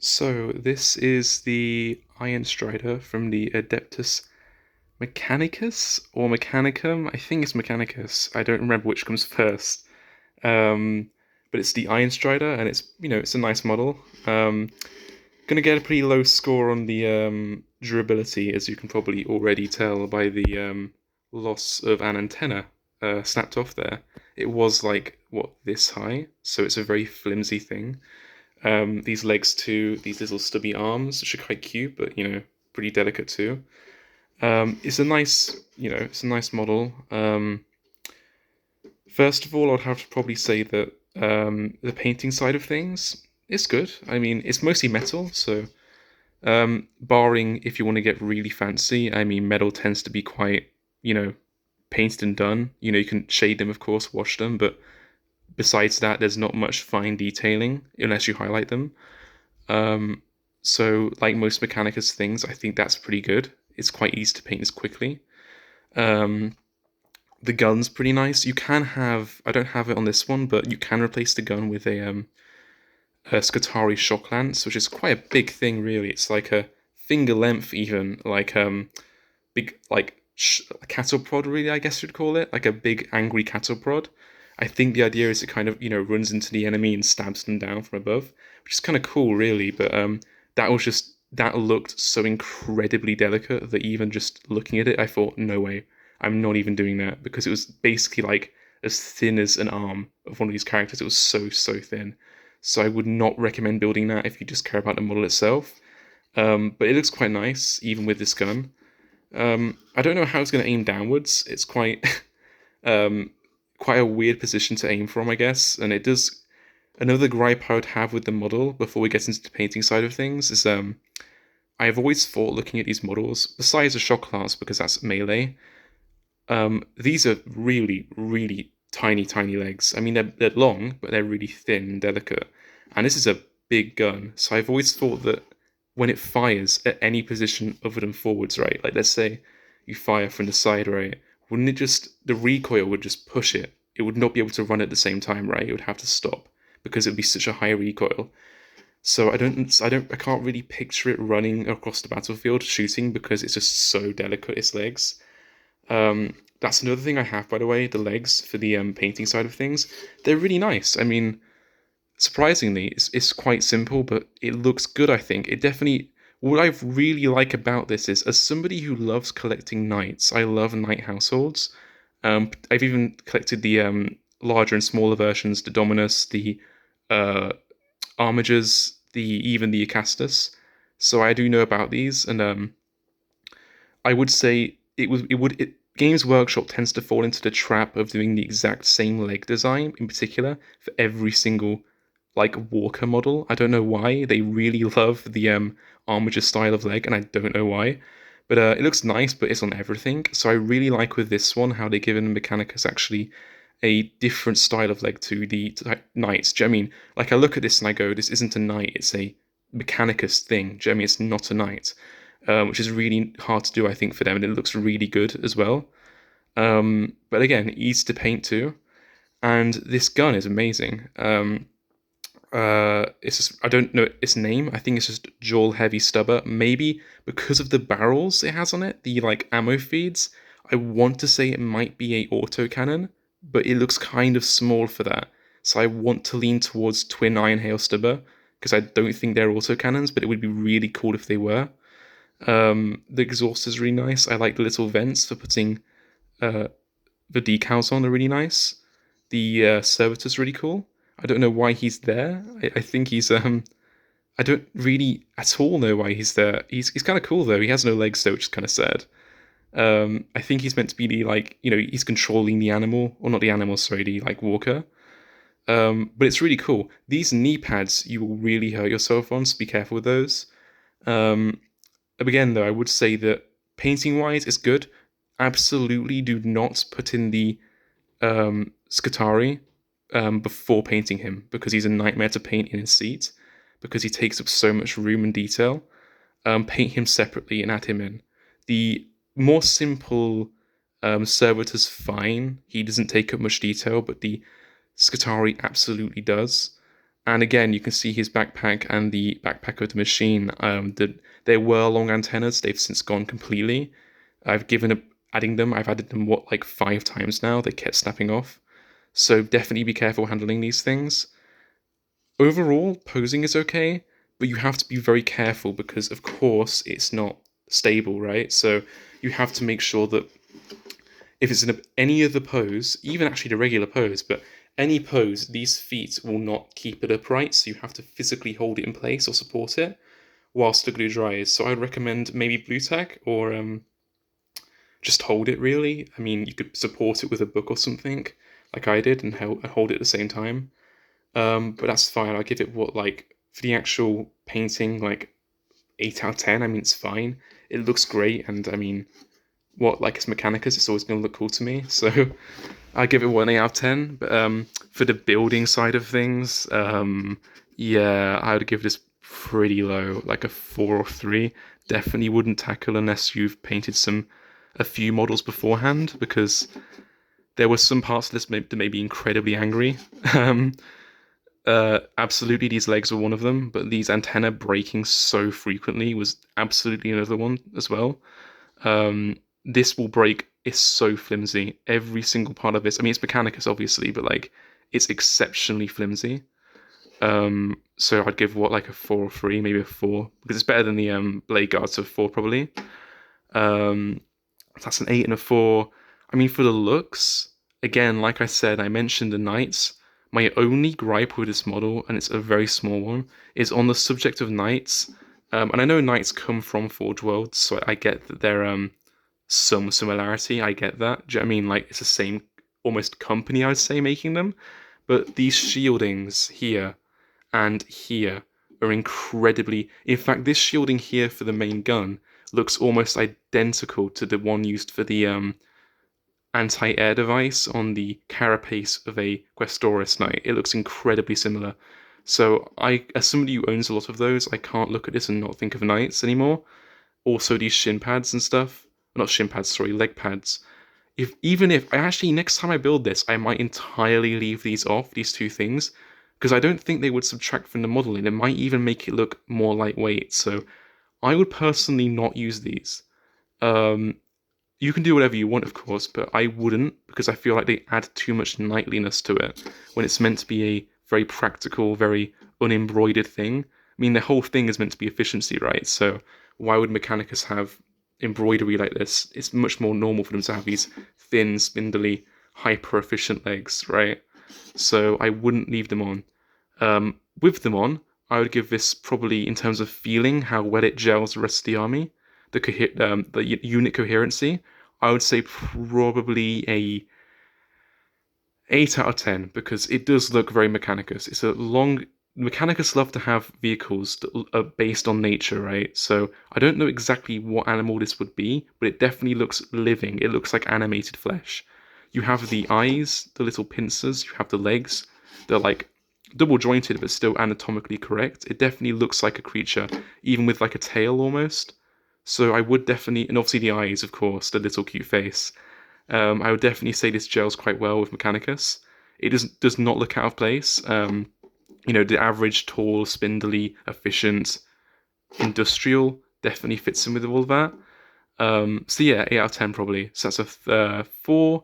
So this is the Ironstrider from the Adeptus Mechanicus or Mechanicum. I think it's Mechanicus. I don't remember which comes first. Um, but it's the Ironstrider, and it's a nice model. Gonna get a pretty low score on the durability, as you can probably already tell by the loss of an antenna snapped off there. It was like what, this high, so it's a very flimsy thing. These legs too, these little stubby arms, which are quite cute, but pretty delicate too. It's a nice model. First of all, I'd have to probably say that the painting side of things is good. I mean, it's mostly metal, so barring if you want to get really fancy, I mean, metal tends to be quite, painted and done. You can shade them, of course, wash them, but besides that, there's not much fine detailing unless you highlight them. So, like most Mechanicus things, I think that's pretty good. It's quite easy to paint this quickly. Um, the gun's pretty nice. You can have, I don't have it on this one, but you can replace the gun with a Scutari shock lance, which is quite a big thing, really. It's like a finger length, even like big cattle prod, really. I guess you'd call it like a big angry cattle prod. I think the idea is it kind of runs into the enemy and stabs them down from above, which is kind of cool, really. But that looked so incredibly delicate that even just looking at it, I thought, no way, I'm not even doing that, because it was basically like as thin as an arm of one of these characters. It was so thin. So I would not recommend building that if you just care about the model itself. But it looks quite nice, even with this gun. I don't know how it's going to aim downwards. It's quite um, quite a weird position to aim from, I guess. And it does. Another gripe I would have with the model before we get into the painting side of things is I've always thought, looking at these models, besides the shock lance because that's melee, these are really tiny legs. I mean, they're long, but they're really thin and delicate. And this is a big gun, so I've always thought that when it fires at any position other than forwards, right? Like, let's say you fire from the side, right? Wouldn't it just, the recoil would just push it? It would not be able to run at the same time, right? It would have to stop because it would be such a high recoil. So I can't really picture it running across the battlefield shooting because it's just so delicate, its legs. That's another thing I have, by the way, the legs for the painting side of things. They're really nice. I mean, surprisingly, it's quite simple, but it looks good, I think. It definitely, what I really like about this is, as somebody who loves collecting knights, I love knight households. I've even collected the larger and smaller versions, the Dominus, the uh, Armigers, even the Acastus. So I do know about these, and I would say Games Workshop tends to fall into the trap of doing the exact same leg design, in particular, for every single like Walker model. I don't know why. They really love the Armiger style of leg, and I don't know why. But it looks nice, but it's on everything. So I really like with this one how they've given Mechanicus actually a different style of leg to the knights. Do you know what I mean? Like, I look at this and I go, this isn't a knight, it's a Mechanicus thing. Do you know what I mean? It's not a knight. Which is really hard to do, I think, for them, and it looks really good as well. But again, easy to paint too, and this gun is amazing. It's just, I don't know its name. I think it's just Jaw Heavy Stubber. Maybe because of the barrels it has on it, the like ammo feeds. I want to say it might be a autocannon, but it looks kind of small for that. So I want to lean towards Twin Iron Hail Stubber because I don't think they're autocannons, but it would be really cool if they were. The exhaust is really nice. I like the little vents for putting uh, the decals on are really nice. The servitor's really cool. I don't know why he's there. I think he's I don't really at all know why he's there. He's kind of cool though. He has no legs though, which is kind of sad. I think he's meant to be the like he's controlling the animal, or not the animal, sorry, the like walker. But it's really cool. These knee pads you will really hurt yourself on, so be careful with those. Um, Again, though, I would say that painting wise, it's good. Absolutely do not put in the Scutari before painting him, because he's a nightmare to paint in his seat, because he takes up so much room and detail. Paint him separately and add him in. The more simple Servitor's fine. He doesn't take up much detail, but the Scutari absolutely does. And again, you can see his backpack and the backpack of the machine. There were long antennas. They've since gone completely. I've given up adding them. I've added them, what, like 5 times now. They kept snapping off. So definitely be careful handling these things. Overall, posing is okay, but you have to be very careful because, of course, it's not stable, right? So you have to make sure that if it's in any other pose, even actually the regular pose, but any pose, these feet will not keep it upright, so you have to physically hold it in place or support it whilst the glue dries. So I'd recommend maybe blue tack or just hold it, really. I mean, you could support it with a book or something, like I did, and hold it at the same time. But that's fine. I'll give it, what, like, for the actual painting, like 8 out of 10. I mean, it's fine. It looks great, and I mean, what, like, it's Mechanicus, it's always going to look cool to me. So I give it 1 8 out of 10. But for the building side of things, yeah, I would give this pretty low, like a 4 or 3. Definitely wouldn't tackle unless you've painted a few models beforehand, because there were some parts of this that made me incredibly angry. Absolutely, these legs were one of them, but these antenna breaking so frequently was absolutely another one as well. This will break. It's so flimsy. Every single part of this. I mean, it's Mechanicus, obviously, but like, it's exceptionally flimsy. So I'd give, what, like a 4 or 3, maybe a 4, because it's better than the blade guard, so 4 probably. That's an 8 and a 4. I mean, for the looks, again, like I said, I mentioned the knights. My only gripe with this model, and it's a very small one, is on the subject of knights. And I know knights come from Forge Worlds, so I get that they're some similarity. I get that. Do you know what I mean? Like, it's the same almost company, I'd say, making them. But these shieldings here and here are incredibly... In fact, this shielding here for the main gun looks almost identical to the one used for the anti-air device on the carapace of a Questoris Knight. It looks incredibly similar. So as somebody who owns a lot of those, I can't look at this and not think of Knights anymore. Also these shin pads and stuff. Not shin pads, sorry, leg pads. Even if I actually, next time I build this, I might entirely leave these off, these two things, because I don't think they would subtract from the model, and it might even make it look more lightweight. So I would personally not use these. You can do whatever you want, of course, but I wouldn't, because I feel like they add too much knightliness to it when it's meant to be a very practical, very unembroidered thing. I mean, the whole thing is meant to be efficiency, right? So why would Mechanicus have embroidery like this? It's much more normal for them to have these thin, spindly, hyper-efficient legs, right? So I wouldn't leave them on. With them on, I would give this probably, in terms of feeling, how well it gels the rest of the army, the unit coherency, I would say probably a 8 out of 10, because it does look very Mechanicus. It's a long... Mechanicus love to have vehicles that are based on nature, right? So I don't know exactly what animal this would be, but it definitely looks living. It looks like animated flesh. You have the eyes, the little pincers, you have the legs. They're like double jointed, but still anatomically correct. It definitely looks like a creature, even with like a tail almost. So I would definitely, and obviously the eyes, of course, the little cute face. I would definitely say this gels quite well with Mechanicus. It does not look out of place. You know, the average tall, spindly, efficient, industrial definitely fits in with all of that. So yeah, 8 out of 10 probably. So that's a 4,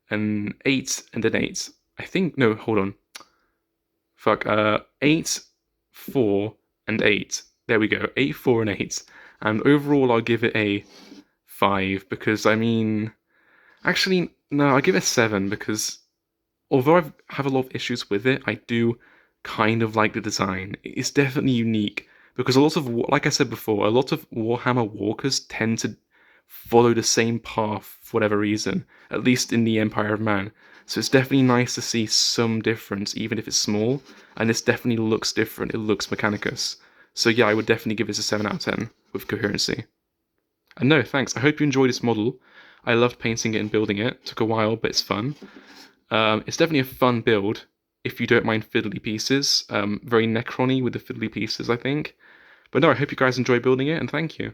an 8, and an 8. I think, no, hold on. 8, 4, and 8. There we go, 8, 4, and 8. And overall, I'll give it a 5, because, I mean... Actually, no, I'll give it a 7, because although I have a lot of issues with it, I do kind of like the design. It's definitely unique, because a lot of, like I said before, a lot of Warhammer walkers tend to follow the same path for whatever reason, at least in the Empire of Man. So it's definitely nice to see some difference, even if it's small, and this definitely looks different. It looks Mechanicus. So yeah, I would definitely give this a 7 out of 10 with coherency. And no, thanks. I hope you enjoyed this model. I loved painting it and building it. It took a while, but it's fun. It's definitely a fun build, if you don't mind fiddly pieces. Very Necron-y with the fiddly pieces, I think. But no, I hope you guys enjoy building it, and thank you.